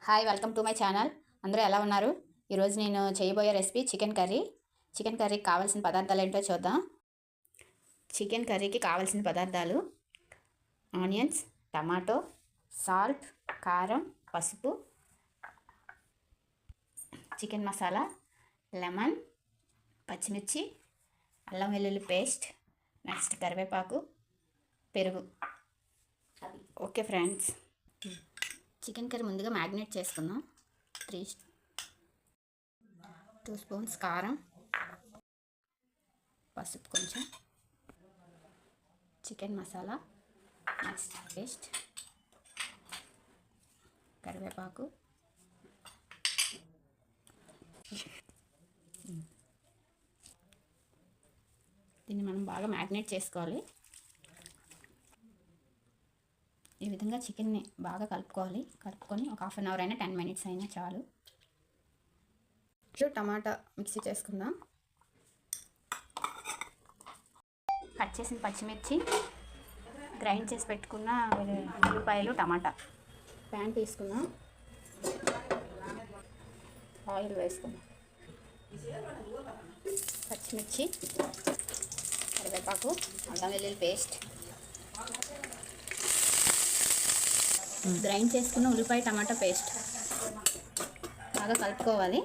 Hi, welcome to my channel. అందరూ ఎలా ఉన్నారు? ఈరోజు నేను చేయబోయే రెసిపీ చికెన్ కర్రీ. చికెన్ కర్రీకి కావాల్సిన పదార్థాలు ఏంటో చూద్దాం. చికెన్ కర్రీకి కావాల్సిన పదార్థాలు: ఆనియన్స్, టమాటో, సాల్ట్, కారం, పసుపు, చికెన్ మసాలా, లెమన్, పచ్చిమిర్చి, అల్లం వెల్లుల్లి పేస్ట్, నెక్స్ట్ కరివేపాకు, పెరుగు. ఓకే ఫ్రెండ్స్, చికెన్ కర్రీ ముందుగా మ్యాగ్నేట్ చేసుకుందాం. 2 స్పూన్స్ కారం, పసుపు కొంచెం, చికెన్ మసాలా, నెక్స్ట్ పేస్ట్, కరివేపాకు, దీన్ని మనం బాగా మ్యాగ్నేట్ చేసుకోవాలి. ఈ విధంగా చికెన్ని బాగా కలుపుకొని ఒక హాఫ్ అన్ అవర్ అయినా 10 మినిట్స్ అయినా చాలు. టమాటా మిక్సీ చేసుకుందాం. కట్ చేసిన పచ్చిమిర్చి, గ్రైండ్ చేసి పెట్టుకున్న ఉల్లిపాయలు, టమాటా. ప్యాన్ తీసుకుందాం, ఆయిల్ వేసుకుందాం. పచ్చిమిర్చి, కరివేపాకు, అల్లం వెల్లుల్లి పేస్ట్, గ్రైండ్ చేసుకున్న ఉల్లిపాయ టమాటా పేస్ట్ బాగా కలుపుకోవాలి.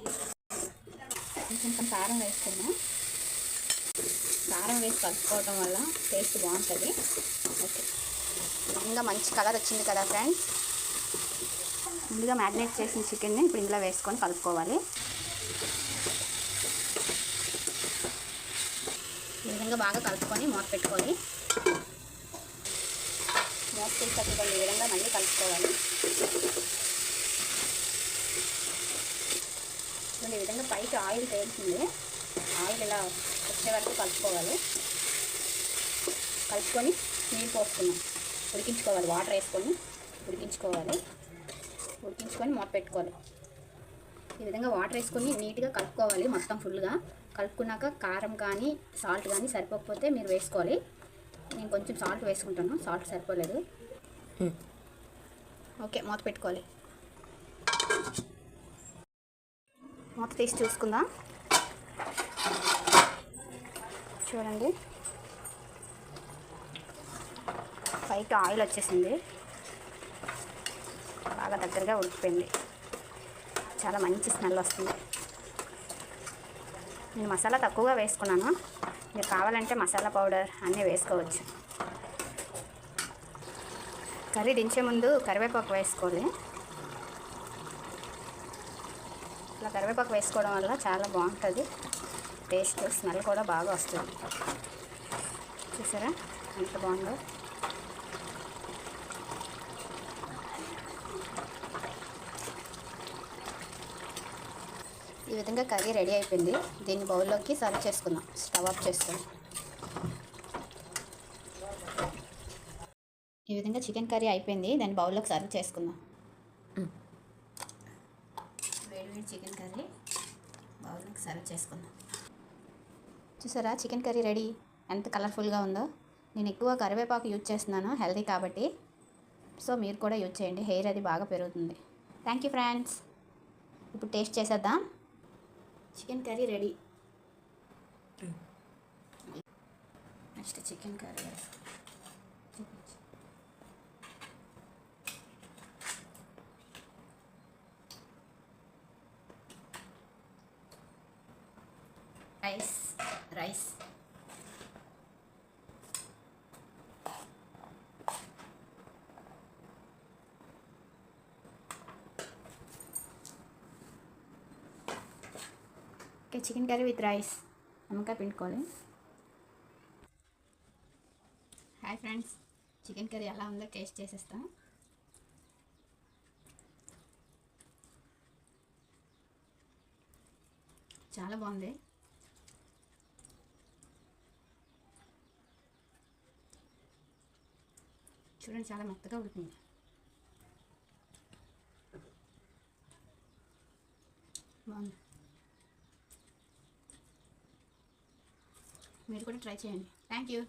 కొంచెం కారం వేసుకుందాం. కారం వేసి కలుపుకోవటం వల్ల టేస్ట్ బాగుంటుంది. ఓకే, ఇంకా మంచి కలర్ వచ్చింది కదా ఫ్రెండ్స్. ముందుగా మ్యాగ్నేట్ చేసిన చికెన్ని ఇప్పుడు ఇందులో వేసుకొని కలుపుకోవాలి. ఈ విధంగా బాగా కలుపుకొని మూత పెట్టుకొని ఈ విధంగా మళ్ళీ కలుపుకోవాలి. ఈ విధంగా పైకి ఆయిల్ తేలుతుంది. ఆయిల్ ఇలా వచ్చే వరకు కలుపుకోవాలి. కలుపుకొని నీళ్ళు పోసుకున్నాం, ఉడికించుకోవాలి. వాటర్ వేసుకొని ఉడికించుకొని మూత పెట్టుకోవాలి. ఈ విధంగా వాటర్ వేసుకొని నీట్గా కలుపుకోవాలి. మొత్తం ఫుల్గా కలుపుకున్నాక కారం కానీ సాల్ట్ కానీ సరిపోకపోతే మీరు వేసుకోవాలి. నేను కొంచెం సాల్ట్ వేసుకుంటాను, సాల్ట్ సరిపోలేదు. ఓకే, మూత పెట్టుకోవాలి. మూత తీసి చూసుకుందాం. చూడండి, పైకి ఆయిల్ వచ్చేసింది, బాగా దగ్గరగా ఉడికిపోయింది. చాలా మంచి స్మెల్ వస్తుంది. నేను మసాలా తక్కువగా వేసుకున్నాను. మీరు కావాలంటే మసాలా పౌడర్ అన్నీ వేసుకోవచ్చు. కర్రీ దించే ముందు కరివేపాకు వేసుకోవాలి. ఇలా కరివేపాకు వేసుకోవడం వల్ల చాలా బాగుంటుంది. టేస్ట్, స్మెల్ కూడా బాగా వస్తుంది. చూసారా ఎంత బాగుందో. ఈ విధంగా కర్రీ రెడీ అయిపోయింది. దీన్ని బౌల్లోకి సర్వ్ చేసుకుందాం. స్టవ్ ఆఫ్ చేసుకుందాం. ఈ విధంగా చికెన్ కర్రీ అయిపోయింది. దాన్ని బౌల్లోకి సర్వ్ చేసుకుందాం. వేడి చికెన్ కర్రీ బౌల్లోకి సర్వ్ చేసుకుందాం. చూసారా, చికెన్ కర్రీ రెడీ. ఎంత కలర్ఫుల్గా ఉందో. నేను ఎక్కువ కరివేపాకు యూజ్ చేస్తున్నాను, హెల్తీ కాబట్టి. సో మీరు కూడా యూజ్ చేయండి, హెయిర్ అది బాగా పెరుగుతుంది. Thank you friends. ఇప్పుడు టేస్ట్ చేసేద్దాం. Chicken curry ready. Next chicken curry rice okay, chicken curry with rice. నిమ్మకాయ పిండుకోవాలి. హాయ్ ఫ్రెండ్స్, చికెన్ కర్రీ ఎలా ఉందో టేస్ట్ చేసేస్తాం. చాలా బాగుంది. చూడండి, చాలా మెత్తగా ఉడికింది. బాగుంది. మీరు కూడా ట్రై చేయండి. Thank you.